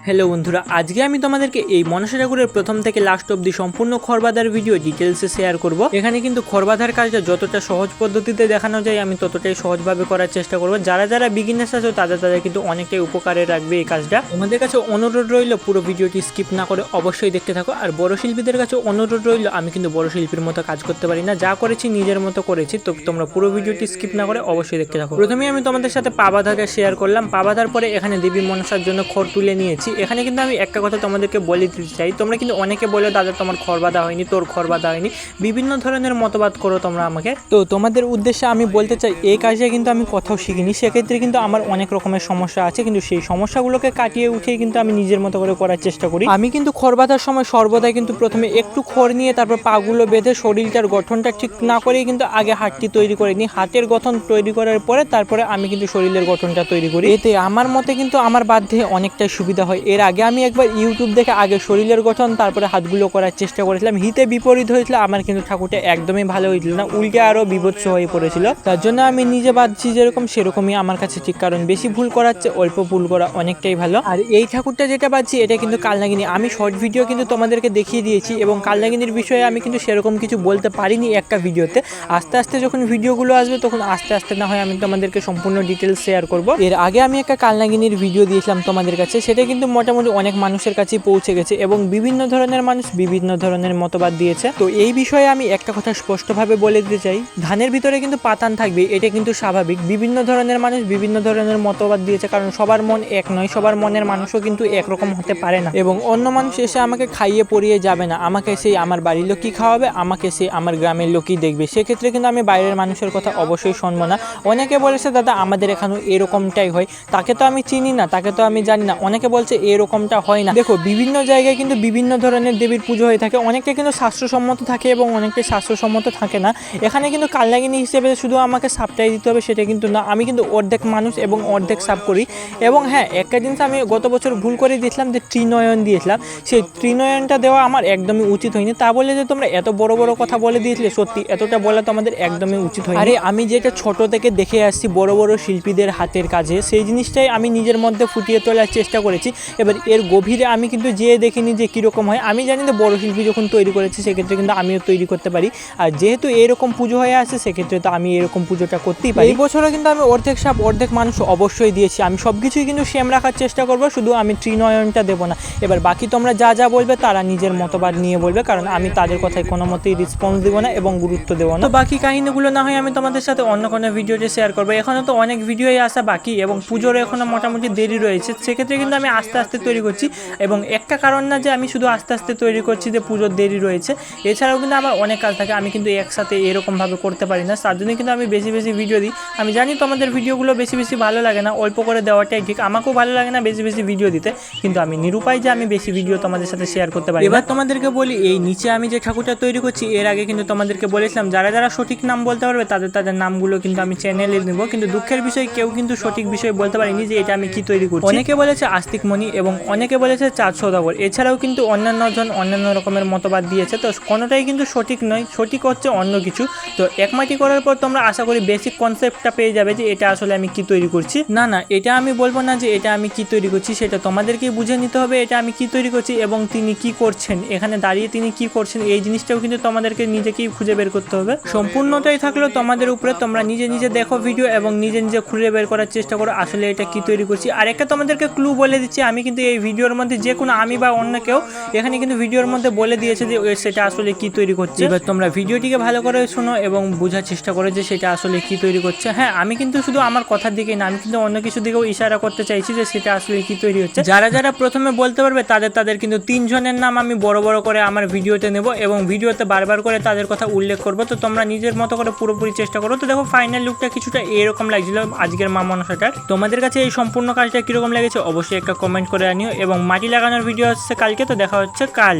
Hello বন্ধুরা, আজকে আমি তোমাদেরকে এই মনসা ঠাকুরের প্রথম থেকে লাস্ট অব্দি সম্পূর্ণ খড়বাঁধার ভিডিও ডিটেলসে শেয়ার করব। এখানে কিন্তু খড়বাঁধার কাজটা যতটা সহজ পদ্ধতিতে দেখানো যায় আমি ততটাই সহজভাবে করার চেষ্টা করব। যারা বিগিনার্স আছে তাদের কিন্তু অনেকটাই উপকারে রাখবে এই কাজটা। তোমাদের কাছে অনুরোধ রইল পুরো ভিডিওটি স্কিপ না করে অবশ্যই দেখতে থাকো। আর বড় শিল্পীদের কাছে অনুরোধ রইল, আমি কিন্তু বড় শিল্পীর মতো কাজ করতে পারি না, যা করেছি নিজের মতো করেছি, তো তোমরা পুরো ভিডিওটি স্কিপ না করে অবশ্যই দেখতে থাকো। প্রথমেই আমি তোমাদের সাথে পা বাঁধাটা শেয়ার করলাম। পা বাঁধার পরে এখানে দেবী মনসার জন্য খড় তুলে নিয়েছি। এখানে কিন্তু আমি একটা কথা তোমাদেরকে বলে দিতে চাই, তোমরা কিন্তু অনেকে বলে দাদা তোমার খড় বাঁধা হয়নি, তোর খড় বাঁধা হয়নি, বিভিন্ন ধরনের মতবাদ করো তোমরা আমাকে। তো তোমাদের উদ্দেশ্যে আমি বলতে চাই, এই কাজে কিন্তু আমি কোথাও শিখিনি, সেক্ষেত্রে কিন্তু আমার অনেক রকমের সমস্যা আছে, কিন্তু সেই সমস্যাগুলোকে কাটিয়ে উঠে কিন্তু আমি নিজের মতো করে করার চেষ্টা করি। আমি কিন্তু খড় বাঁধার সময় সর্বদাই কিন্তু প্রথমে একটু খড় নিয়ে তারপর পাগুলো বেঁধে শরীরটার গঠনটা ঠিক না করেই কিন্তু আগে হাতটি তৈরি করে নিই। হাতের গঠন তৈরি করার পরে তারপরে আমি কিন্তু শরীরের গঠনটা তৈরি করি। এতে আমার মতে কিন্তু আমার বাধ্যে অনেকটাই সুবিধা হয়। এর আগে আমি একবার ইউটিউব দেখে আগে শরীরের গঠন তারপরে হাতগুলো করার চেষ্টা করেছিলাম, হিতে বিপরীত হয়েছিল। আমার কিন্তু ঠাকুরটা একদমই ভালো হয়েছিল না, উল্টে আরো বিভৎস হয়ে পড়েছিল। তার জন্য আমি নিজে বাঁধছি যেরকম সেরকমই আমার কাছে ঠিক, কারণ বেশি ভুল করাচ্ছে অল্প ভুল করা অনেকটাই ভালো। আর এই ঠাকুরটা যেটা বাঁধছি এটা কিন্তু কালনাগিনী। আমি শর্ট ভিডিও কিন্তু তোমাদেরকে দেখিয়ে দিয়েছি এবং কালনাগিনীর বিষয়ে আমি কিন্তু সেরকম কিছু বলতে পারিনি একটা ভিডিওতে। আস্তে আস্তে যখন ভিডিওগুলো আসবে তখন আস্তে আস্তে না হয় আমি তোমাদেরকে সম্পূর্ণ ডিটেলস শেয়ার করব। এর আগে আমি একটা কালনাগিনীর ভিডিও দিয়েছিলাম তোমাদের কাছে, সেটা কিন্তু মোটামুটি অনেক মানুষের কাছেই পৌঁছে গেছে এবং বিভিন্ন ধরনের মানুষ বিভিন্ন ধরনের মতবাদ দিয়েছে। তো এই বিষয়ে আমি একটা কথা স্পষ্টভাবে বলে দিতে চাই, ধানের ভিতরে কিন্তু পাতান থাকবে, এটা কিন্তু স্বাভাবিক। বিভিন্ন ধরনের মানুষ বিভিন্ন ধরনের মতবাদ দিয়েছে, কারণ সবার মন এক নয়, সবার মনের মানুষও কিন্তু একরকম হতে পারে না। এবং অন্য মানুষ এসে আমাকে খাইয়ে পরিয়ে যাবে না, আমাকে সেই আমার বাড়ির লোকই খাওয়াবে, আমাকে সেই আমার গ্রামের লোকই দেখবে। সেক্ষেত্রে কিন্তু আমি বাইরের মানুষের কথা অবশ্যই শুনবো না। অনেকে বলেছে দাদা আমাদের এখানেও এরকমটাই হয়, তাকে তো আমি চিনি না, তাকে তো আমি জানি না। অনেকে বলছে এরকমটা হয় না। দেখো, বিভিন্ন জায়গায় কিন্তু বিভিন্ন ধরনের দেবীর পুজো হয়ে থাকে, অনেকটা কিন্তু শাস্ত্রসম্মত থাকে এবং অনেকটাই শাস্ত্রসম্মত থাকে না। এখানে কিন্তু কালনাগিনী হিসেবে শুধু আমাকে সাপটাই দিতে হবে সেটা কিন্তু না, আমি কিন্তু অর্ধেক মানুষ এবং অর্ধেক সাপ করি। এবং হ্যাঁ, একটা জিনিস আমি গত বছর ভুল করে দিয়েছিলাম, যে ত্রিনয়ন দিয়েছিলাম, সেই ত্রিনয়নটা দেওয়া আমার একদমই উচিত হয়নি। তা বলে যে তোমরা এত বড় বড় কথা বলে দিয়েছিলে, সত্যি এতটা বলা তোমাদের একদমই উচিত হয়নি। আরে আমি যেটা ছোট থেকে দেখে আসছি বড় বড় শিল্পীদের হাতের কাজে, সেই জিনিসটাই আমি নিজের মধ্যে ফুটিয়ে তোলার চেষ্টা করেছি। এবার এর গভীরে আমি কিন্তু যেয়ে দেখিনি যে কীরকম হয়। আমি জানি যে বড় শিল্পী যখন তৈরি করেছে সেক্ষেত্রে কিন্তু আমিও তৈরি করতে পারি, আর যেহেতু এরকম পুজো হয়ে আসে সেক্ষেত্রে তো আমি এরকম পুজোটা করতেই পারি। এই বছরও কিন্তু আমি অর্ধেক সাপ অর্ধেক মানুষ অবশ্যই দিয়েছি। আমি সব কিছুই কিন্তু সেম রাখার চেষ্টা করবো, শুধু আমি ত্রিনয়নটা দেবো না। এবার বাকি তোমরা যা বলবে তারা নিজের মতবাদ নিয়ে বলবে, কারণ আমি তাদের কথায় কোনো মতেই রেসপন্স দেবো না এবং গুরুত্ব দেবো না। তো বাকি কাহিনীগুলো না হয় আমি তোমাদের সাথে অন্য কোনো ভিডিওতে শেয়ার করবো। এখনও তো অনেক ভিডিওই আসা বাকি এবং পুজোর এখনও মোটামুটি দেরি রয়েছে, সেক্ষেত্রে কিন্তু আমি আস্তে আস্তে তৈরি করছি। এবং একটা কারণ না যে আমি শুধু আস্তে আস্তে তৈরি করছি যে পুজোর দেরি রয়েছে, এছাড়াও কিন্তু আমার অনেক কাজ থাকে, আমি কিন্তু একসাথে এরকমভাবে করতে পারি না। তার জন্য কিন্তু আমি বেশি ভিডিও দিই। আমি জানি তোমাদের ভিডিওগুলো বেশি ভালো লাগে না, অল্প করে দেওয়াটাই ঠিক। আমাকেও ভালো লাগে না বেশি ভিডিও দিতে, কিন্তু আমি নিরুপায় যে আমি বেশি ভিডিও তোমাদের সাথে শেয়ার করতে পারি। এবার তোমাদেরকে বলি, এই নিচে আমি যে ঠাকুরটা তৈরি করছি, এর আগে কিন্তু তোমাদেরকে বলেছিলাম যারা সঠিক নাম বলতে পারবে তাদের নামগুলো কিন্তু আমি চ্যানেলে নেব। কিন্তু দুঃখের বিষয় কেউ কিন্তু সঠিক বিষয় বলতে পারিনি যে এটা আমি কি তৈরি করছি। অনেকে বলেছে আস্তিক মণি এবং অনেকে বলেছে চাঁদ সওদাগর, এছাড়াও কিন্তু অন্যান্য রকমের মতবাদ দিয়েছে। তো কোনোটাই কিন্তু সঠিক নয়, সঠিক হচ্ছে অন্য কিছু। তো একমাটি করার পর তোমরা আশা করি বেসিক কনসেপ্টটা পেয়ে যাবে যে এটা আসলে আমি কি তৈরি করছি। না এটা আমি বলবো না যে এটা আমি কি তৈরি করছি, সেটা তোমাদেরকেই বুঝে নিতে হবে এটা আমি কি তৈরি করছি এবং তিনি কি করছেন, এখানে দাঁড়িয়ে তিনি কি করছেন, এই জিনিসটাও কিন্তু তোমাদেরকে নিজেকেই খুঁজে বের করতে হবে। সম্পূর্ণটাই থাকলো তোমাদের উপরে, তোমরা নিজে দেখো ভিডিও এবং নিজে খুঁজে বের করার চেষ্টা করো আসলে এটা কি তৈরি করছি। আর একটা তোমাদেরকে ক্লু বলে দিচ্ছি, আমি কিন্তু এই ভিডিওর মধ্যে যে কোনো আমি বা অন্য কেউ এখানে কিন্তু ভিডিওর মধ্যে বলে দিয়েছে যে সেটা আসলে কি তৈরি করছে। এবার তোমরা ভিডিওটিকে ভালো করে শোনো এবং বোঝার চেষ্টা করো যে সেটা আসলে কি তৈরি করছে। হ্যাঁ, আমি কিন্তু শুধু আমার কথার দিকে না, আমি কিন্তু অন্য কিছু দিকেও ইশারা করতে চাইছি যে সেটা আসলে কি তৈরি হচ্ছে। যারা প্রথমে বলতে পারবে তাদের কিন্তু 3 জনের নাম আমি বড় করে আমার ভিডিওতে নেব এবং ভিডিওতে বারবার করে তাদের কথা উল্লেখ করব। তো তোমরা নিজের মতো করে পুরোপুরি চেষ্টা করো। তো দেখো, ফাইনাল লুকটা কিছুটা এরকম লাগছিল আজকের মা মনসাটার। তোমাদের কাছে এই সম্পূর্ণ কাজটা কিরকম লেগেছে অবশ্যই একটা কমেন্ট করে আনিও। এবং মাটি লাগানোর ভিডিও আসছে কালকে, তো দেখা হচ্ছে কাল।